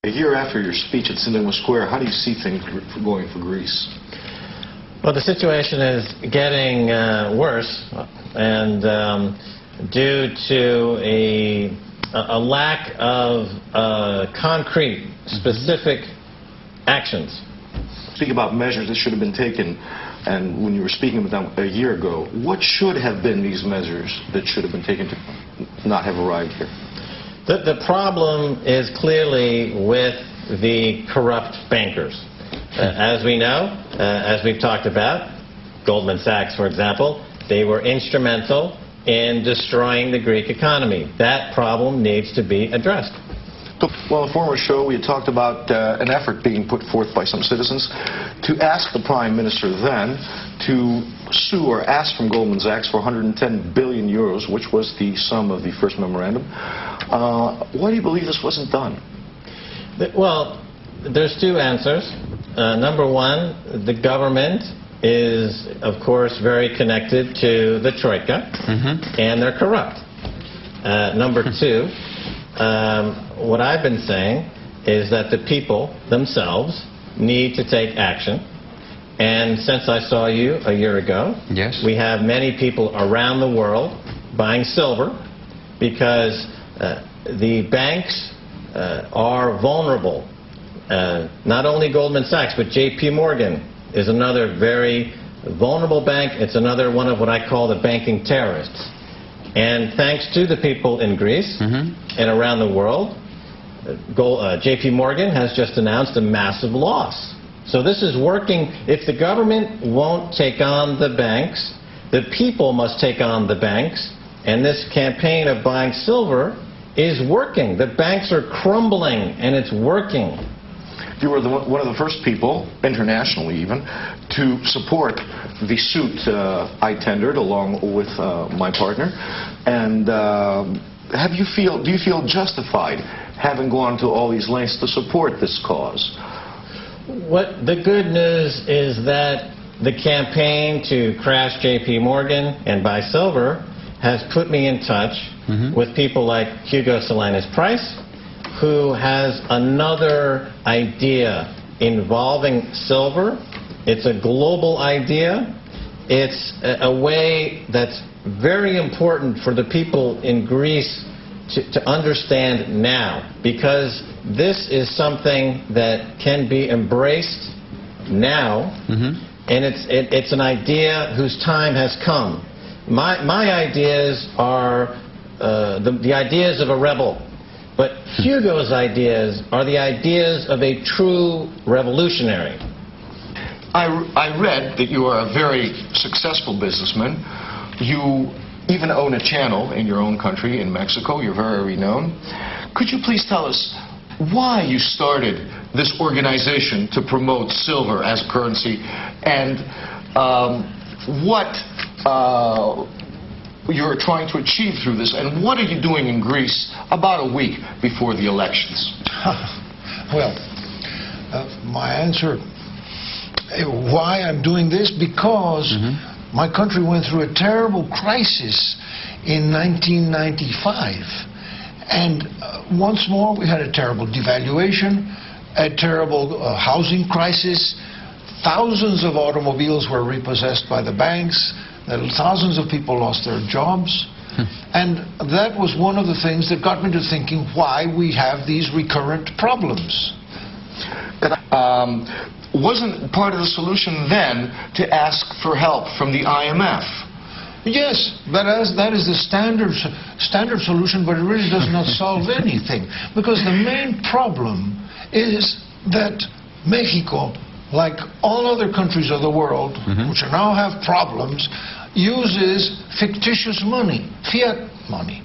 A year after your speech at Syriza Square, how do you see things going for Greece? Well, the situation is getting worse, and due to a lack of concrete, specific actions. Speak about measures that should have been taken, and when you were speaking with them a year ago, what should have been these measures that should have been taken to not have arrived here? The problem is clearly with the corrupt bankers. As we know, as we've talked about, Goldman Sachs, for example, they were instrumental in destroying the Greek economy. That problem needs to be addressed. Well, in a former show, we had talked about an effort being put forth by some citizens to ask the Prime Minister then to sue or ask from Goldman Sachs for 110 billion euros, which was the sum of the first memorandum. Why do you believe this wasn't done? Well, there's two answers. Number one, the government is, of course, very connected to the Troika, and they're corrupt. Number two, what I've been saying is that the people themselves need to take action. And since I saw you a year ago, yes, we have many people around the world buying silver because the banks are vulnerable. Not only Goldman Sachs, but J.P. Morgan is another very vulnerable bank. It's another one of what I call the banking terrorists. And thanks to the people in Greece and around the world, J.P. Morgan has just announced a massive loss. So this is working. If the government won't take on the banks, the people must take on the banks. And this campaign of buying silver is working. The banks are crumbling, and it's working. You were one of the first people, internationally even, to support the suit I tendered along with my partner. And do you feel justified having gone to all these lengths to support this cause? What the good news is that the campaign to crash J.P. Morgan and buy silver has put me in touch with people like Hugo Price, who has another idea involving silver. It's a global idea. It's a way that's very important for the people in Greece to understand now, because this is something that can be embraced now, and it's an idea whose time has come. My ideas are the ideas of a rebel. But Hugo's ideas are the ideas of a true revolutionary. I read that you are a very successful businessman. You even own a channel in your own country, in Mexico. You're very renowned. Could you please tell us why you started this organization to promote silver as currency, and what you're trying to achieve through this, and what are you doing in Greece about a week before the elections? Well, my answer, why I'm doing this, because my country went through a terrible crisis in 1995. And once more, we had a terrible devaluation, a terrible housing crisis. Thousands of automobiles were repossessed by the banks. Thousands of people lost their jobs. And that was one of the things that got me to thinking why we have these recurrent problems. Wasn't part of the solution then to ask for help from the IMF? Yes, that is the standard solution, but it really does not solve anything. Because the main problem is that Mexico, like all other countries of the world, which now have problems, uses fictitious money, fiat money,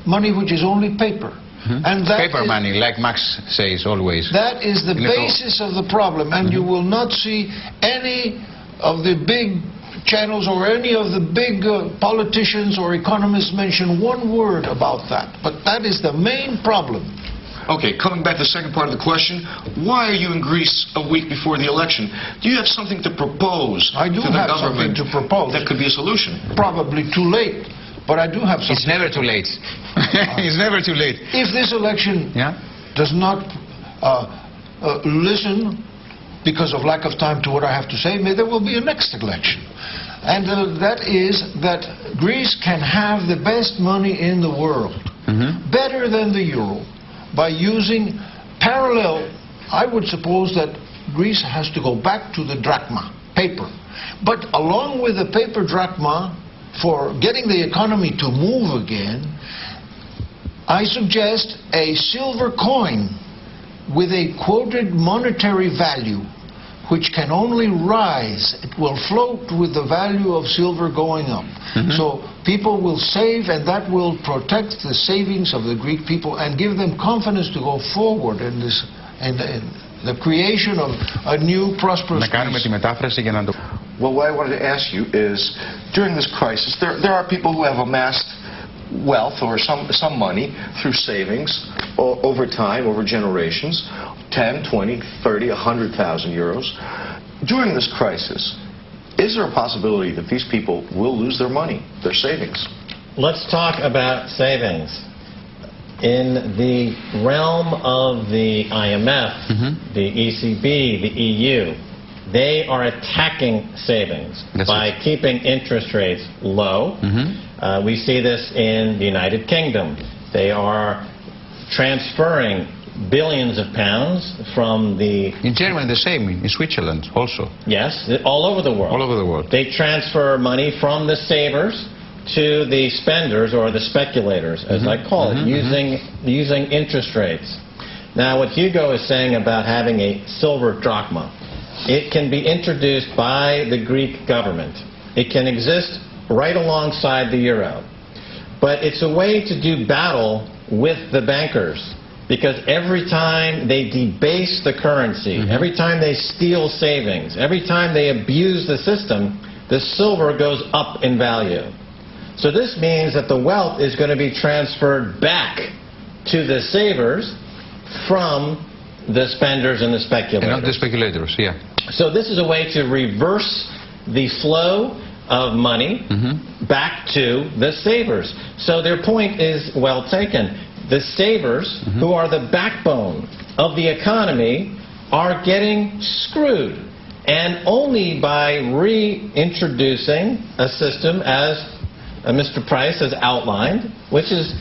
money which is only paper. And that paper money, like Max says always. That is the basis of the problem, and you will not see any of the big channels or any of the big politicians or economists mention one word about that. But that is the main problem. Okay, coming back to the second part of the question, why are you in Greece a week before the election? Do you have something to propose to the government to propose that could be a solution? Probably too late, but I do have something. It's never too late. It's never too late. If this election does not listen, because of lack of time, to what I have to say. Maybe there will be a next election. And that is that Greece can have the best money in the world, better than the euro, by using parallel. I would suppose that Greece has to go back to the drachma, paper. But along with the paper drachma, for getting the economy to move again, I suggest a silver coin with a quoted monetary value, which can only rise. It will float with the value of silver going up. So people will save, and that will protect the savings of the Greek people and give them confidence to go forward in this, and the creation of a new prosperous Greece. Well, what I wanted to ask you is, during this crisis, there are people who have amassed wealth or some money through savings over time, over generations, 10, 20, 30, 100,000 euros. During this crisis, is there a possibility that these people will lose their money, their savings? Let's talk about savings. In the realm of the IMF, the ECB, the EU, they are attacking savings by keeping interest rates low. We see this in the United Kingdom. They are transferring billions of pounds from the... In Germany, the same. In Switzerland also. Yes, all over the world. All over the world. They transfer money from the savers to the spenders, or the speculators, as I call it, using interest rates. Now, what Hugo is saying about having a silver drachma, it can be introduced by the Greek government. It can exist right alongside the euro. But it's a way to do battle with the bankers, because every time they debase the currency, every time they steal savings, every time they abuse the system, the silver goes up in value. So this means that the wealth is going to be transferred back to the savers from the spenders and the speculators. And not the speculators, yeah. So this is a way to reverse the flow of money back to the savers. So their point is well taken. The savers, who are the backbone of the economy, are getting screwed. And only by reintroducing a system, as Mr. Price has outlined, which is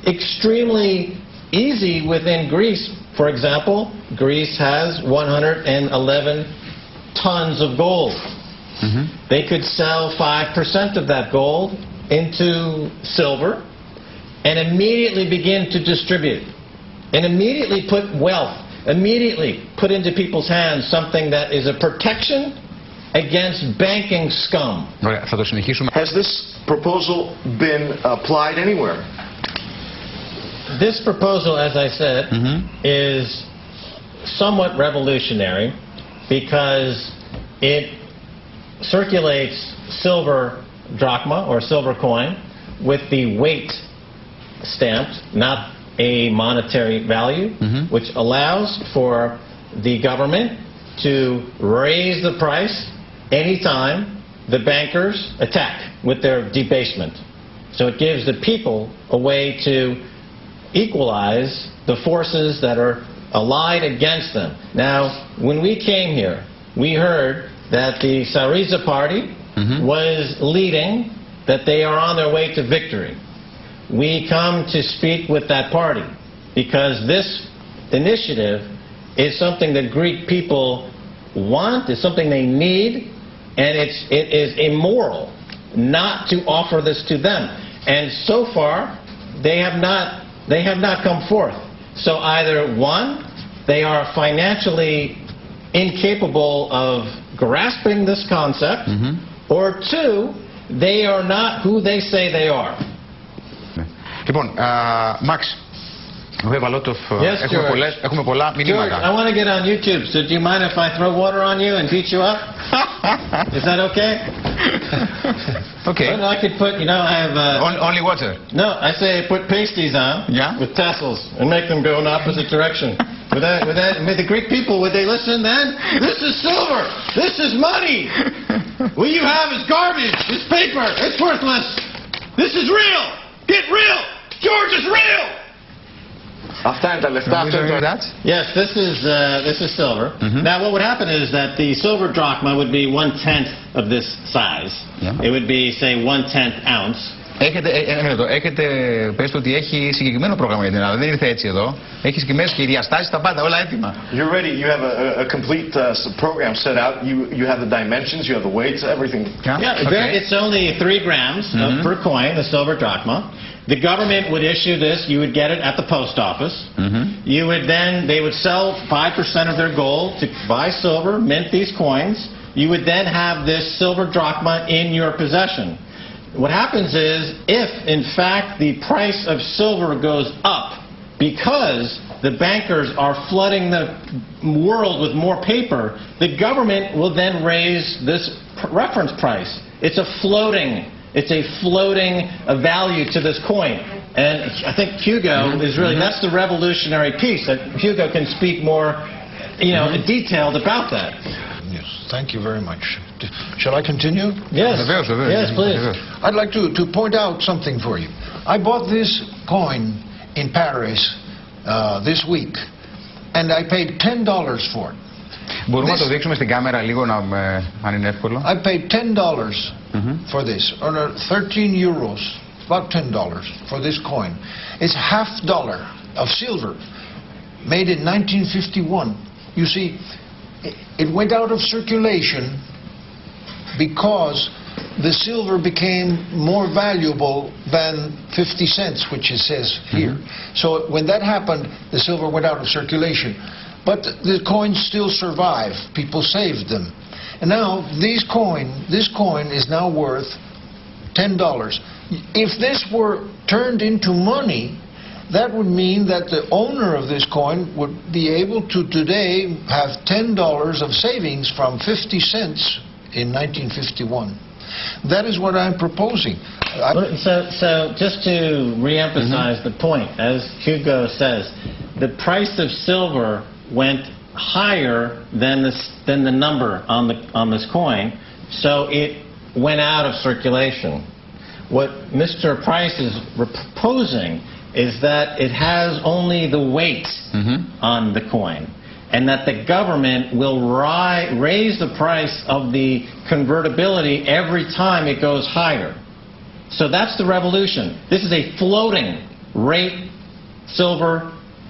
extremely easy within Greece. For example, Greece has 111 tons of gold. They could sell 5% of that gold into silver and immediately begin to distribute, and immediately put wealth, immediately put into people's hands something that is a protection against banking scum. Has this proposal been applied anywhere? This proposal, as I said, is somewhat revolutionary because it circulates silver drachma, or silver coin, with the weight stamped, not a monetary value, which allows for the government to raise the price anytime the bankers attack with their debasement. So it gives the people a way to equalize the forces that are allied against them. Now, when we came here, we heard that the Syriza party was leading, that they are on their way to victory. We come to speak with that party because this initiative is something that Greek people want, is something they need, and it is immoral not to offer this to them. And so far, they have not come forth. So either one, they are financially incapable of grasping this concept, or two, they are not who they say they are. Λοιπόν, Max, we have a lot of... Yes, George. Έχουμε πολλά μηνύματα. George, I want to get on YouTube, so do you mind if I throw water on you and beat you up? Is that okay? Okay. Well, I could put, I have... Only water? No, I say put pasties on with tassels and make them go in opposite direction. Would the Greek people, would they listen then? This is silver! This is money! What you have is garbage! It's paper! It's worthless! This is real! Get real! George is real! Αυτά είναι τα λεφτά. Yes, this is silver. Now, what would happen is that the silver drachma would be 1/10 of this size. It would be, say, 1/10 ounce. Έχετε πες ότι έχει συγκεκριμένο πρόγραμμα για την Ελλάδα. Δεν ήρθε έτσι εδώ. Έχει συγκεκριμένες και οι διαστάσεις, τα πάντα, όλα έτοιμα. You're ready. You have a complete program set out. You have the dimensions, you have the weights, everything. Yeah, okay. It's only 3 grams per coin, the silver drachma. The government would issue this. You would get it at the post office. They would sell 5% of their gold to buy silver, mint these coins. You would then have this silver drachma in your possession. What happens is, if in fact the price of silver goes up because the bankers are flooding the world with more paper, the government will then raise this reference price. It's a floating value to this coin. And I think Hugo is really, that's the revolutionary piece. That Hugo can speak more, detailed about that. Yes, thank you very much. Shall I continue? Yes. Yes, please. I'd like to point out something for you. I bought this coin in Paris this week, and I paid $10 for it. Μπορούμε να το δείξουμε στην κάμερα λίγο, αν είναι εύκολο. I paid $10 for this, or 13 euros, about $10 for this coin. It's $half of silver, made in 1951. You see, it went out of circulation because the silver became more valuable than 50 cents, which it says here. So when that happened, the silver went out of circulation. But the coins still survive. People saved them. And now this coin is now worth $10. If this were turned into money, that would mean that the owner of this coin would be able to today have $10 of savings from 50 cents in 1951. That is what I'm proposing. So just to reemphasize the point, as Hugo says, the price of silver went higher than the number on this coin, so it went out of circulation. What Mr. Price is proposing is that it has only the weight on the coin, and that the government will raise the price of the convertibility every time it goes higher. So that's the revolution. This is a floating rate silver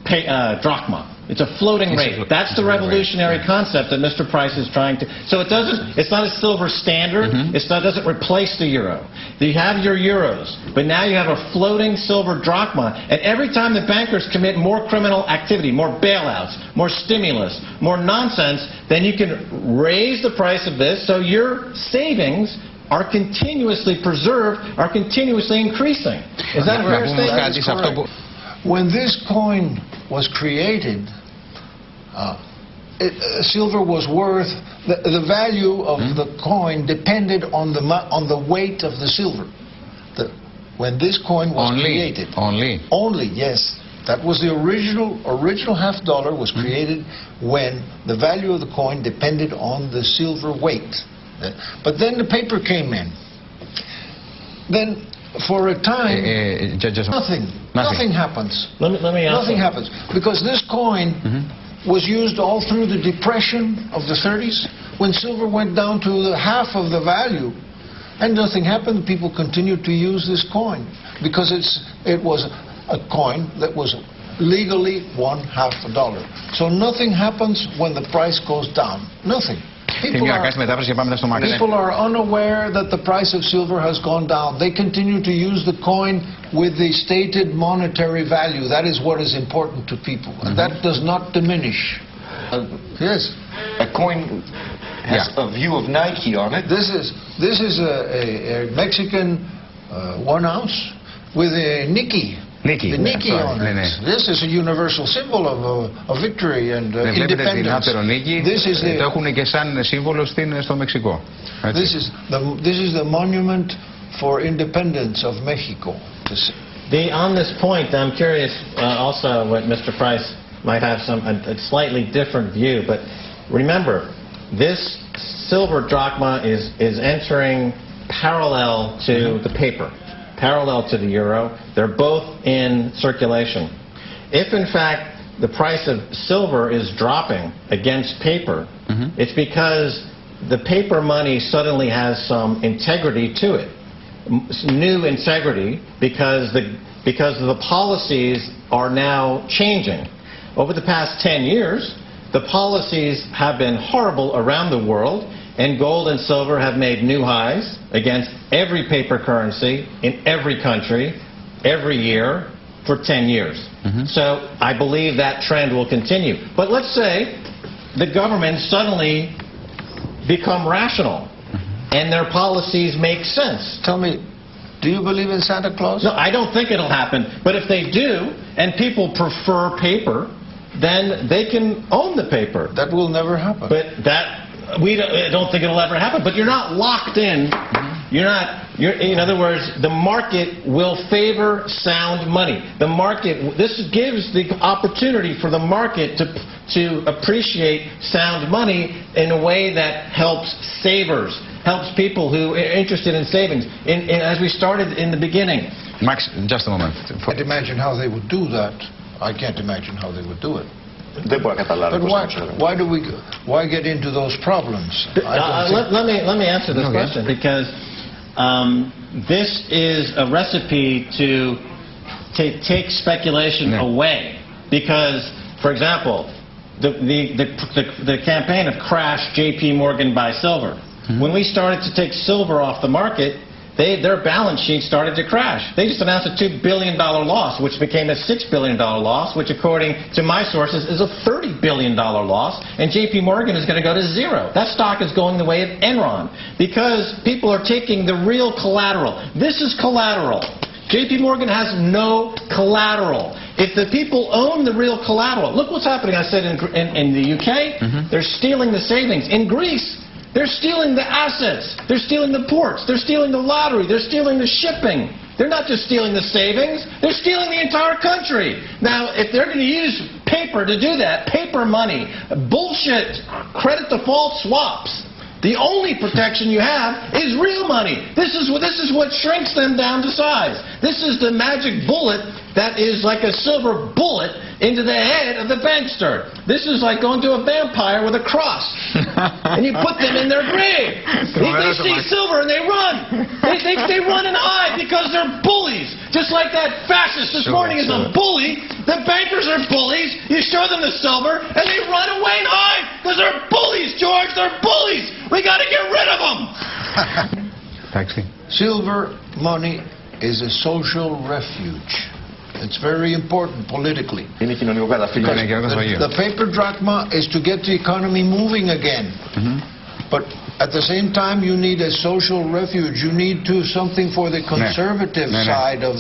drachma. It's a floating rate. That's the revolutionary concept that Mr. Price is trying to. So it's not a silver standard. It doesn't replace the euro. You have your euros, but now you have a floating silver drachma. And every time the bankers commit more criminal activity, more bailouts, more stimulus, more nonsense, then you can raise the price of this, so your savings are continuously preserved, are continuously increasing. Is that a fair statement? When this coin was created, silver was worth, the value of the coin depended on the weight of the silver. When this coin was created. Only, yes. That was the original $half was created when the value of the coin depended on the silver weight. But then the paper came in. Then for a time, nothing happens. Let me ask nothing happens. Because this coin was used all through the Depression of the 30s, when silver went down to half of the value, and nothing happened. People continued to use this coin, because it was a coin that was legally $1/2. So nothing happens when the price goes down. Nothing. People are unaware that the price of silver has gone down. They continue to use the coin with the stated monetary value. That is what is important to people, and that does not diminish. Yes. A coin has a view of Nike on it. This is a Mexican 1 ounce with a Nike. The Nike on it. This is a universal symbol of victory and independence. This is the monument for independence of Mexico. On this point, I'm curious also what Mr. Price might have a slightly different view, but remember, this silver drachma is entering parallel to the paper, parallel to the euro. They're both in circulation. if in fact the price of silver is dropping against paper, it's because the paper money suddenly has some integrity to it. New integrity because the policies are now changing. Over the past 10 years, the policies have been horrible around the world, and gold and silver have made new highs against every paper currency in every country, every year, for 10 years. So I believe that trend will continue. But let's say the government suddenly become rational and their policies make sense. Tell me, do you believe in Santa Claus? No, I don't think it'll happen. But if they do, and people prefer paper, then they can own the paper. That will never happen. But I don't think it'll ever happen. But you're not locked in. In other words, the market will favor sound money. This gives the opportunity for the market to appreciate sound money in a way that helps savers, helps people who are interested in savings. As we started in the beginning. Max, just a moment. I can't imagine how they would do that. I can't imagine how they would do it. Δεν μπορώ να καταλάβω. But why get into those problems? Let me answer this question, because this is a recipe to take speculation away. Because, for example, the campaign of crash J.P. Morgan buy silver. When we started to take silver off the market, their balance sheet started to crash. They just announced a $2 billion loss, which became a $6 billion loss, which according to my sources is a $30 billion loss, and J.P. Morgan is going to go to zero. That stock is going the way of Enron, because people are taking the real collateral. This is collateral. J.P. Morgan has no collateral. If the people own the real collateral, look what's happening, I said, in the UK, they're stealing the savings. In Greece, they're stealing the assets. They're stealing the ports. They're stealing the lottery. They're stealing the shipping. They're not just stealing the savings. They're stealing the entire country. Now, if they're going to use paper to do that, paper money, bullshit, credit default swaps, the only protection you have is real money. This is what shrinks them down to size. This is the magic bullet that is like a silver bullet into the head of the bankster. This is like going to a vampire with a cross. And you put them in their grave. They see silver and they run. They run and hide because they're bullies. Just like that fascist this morning is a bully. The bankers are bullies. You show them the silver and they run away and hide because they're bullies, George. They're bullies. We got to get rid of them. Silver money is a social refuge. It's very important politically. The paper drachma is to get the economy moving again. But at the same time, you need a social refuge. You need something for the conservative side of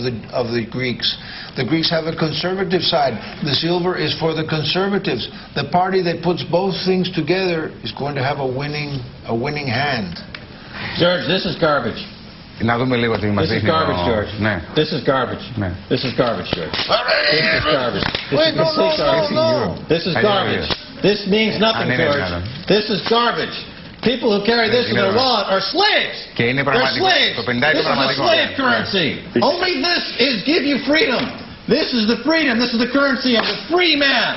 the Greeks. The Greeks have a conservative side. The silver is for the conservatives. The party that puts both things together is going to have a winning hand. George, this is garbage. Να δούμε λίγο τι μας δείχνει. This is garbage, George. This is garbage. This is garbage, George. This is garbage. This is garbage. This means nothing, George. This is garbage. People who carry this in their wallet are slaves. They're slaves. This is a slave currency. Only this give you freedom. This is the freedom. This is the currency of the free man.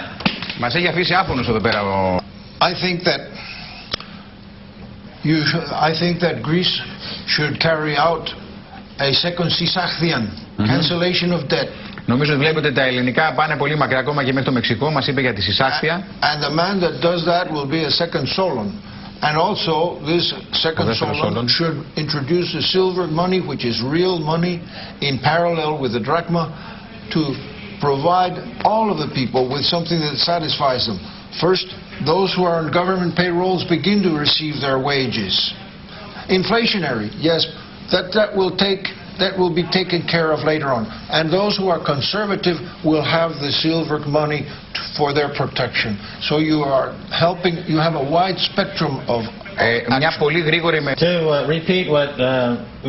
Μας έχει αφήσει άφωνος εδώ πέρα ο... I think that Greece should carry out a second sisachdian, cancellation of debt. Νομίζω ότι βλέπετε τα ελληνικά πάνε πολύ μακριά, ακόμα και μέχρι το Μεξικό μας είπε για τη συσάχθεια. And the man that does that will be a second Solon. And also this second Solon should introduce the silver money, which is real money, in parallel with the drachma, to provide all of the people with something that satisfies them. First, those who are on government payrolls begin to receive their wages. Inflationary, yes, that will be taken care of later on. And those who are conservative will have the silver money for their protection. So you are helping, you have a wide spectrum of To repeat what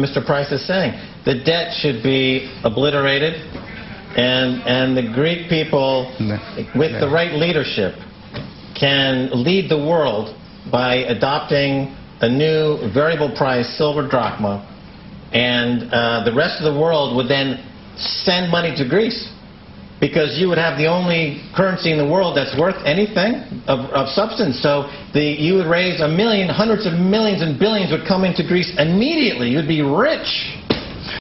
Mr. Price is saying, the debt should be obliterated, and the Greek people, with the right leadership, can lead the world by adopting a new variable price silver drachma, and the rest of the world would then send money to Greece. because you would have the only currency in the world that's worth anything of substance. So you would raise $1 million, hundreds of millions and billions would come into Greece immediately. You'd be rich.